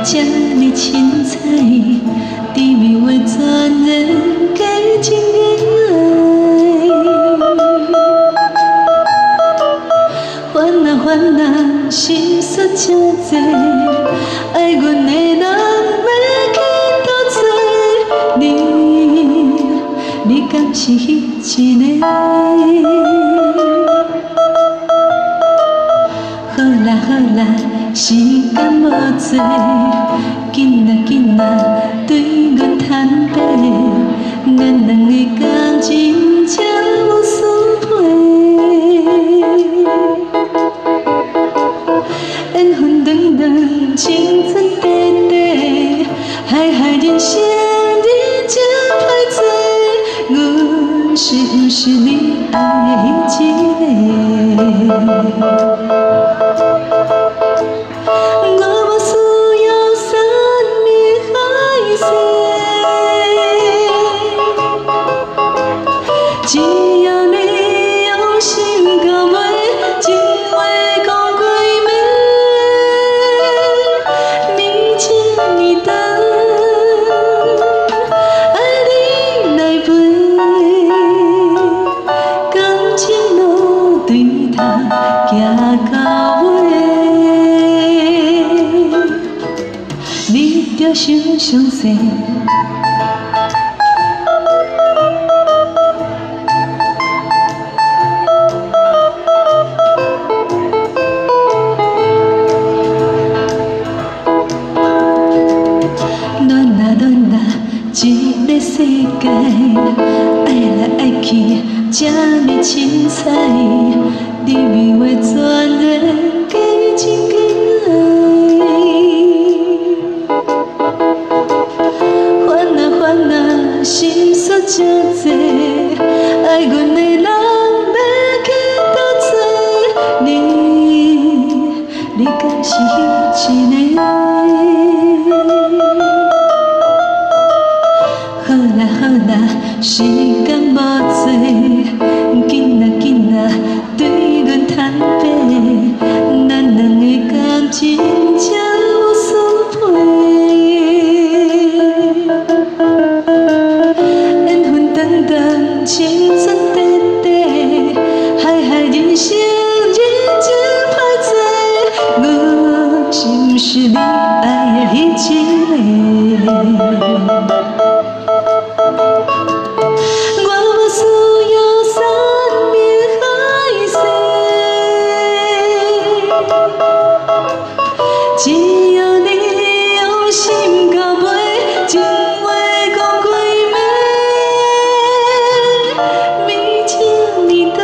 这呢凊彩，滋味话全然加情的爱。烦恼烦恼，心事真多，爱阮的人要去倒找？你敢是迄一个？好啦好啦，时间无多，紧仔对阮坦白，咱两个感情才有输赔。缘分长长，青春短短，海人生日真歹做，阮是毋是你爱的迄一个？只要你用心到尾，情话讲几暝，你情你长，爱你来陪，感情路对头行到尾，你着想详细。一个世界，爱来爱去，这呢凊彩，滋味话全然加情爱。烦恼烦恼，心事真多，爱阮的人要去倒找？你敢是迄一个？好啦，时间无多，紧仔对阮坦白，咱两个感情才有输赔。缘分长长，青春短短，海人生日真歹做，阮是毋是你爱的迄一个？只要你用心到尾，情话讲几暝，暝情你长，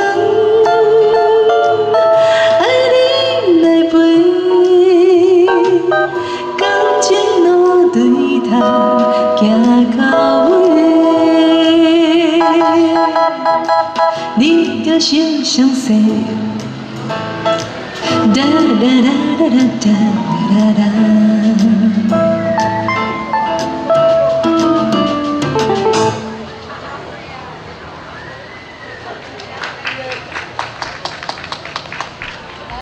爱你来陪，感情路对头行到尾，你着想详细。da da da da da da da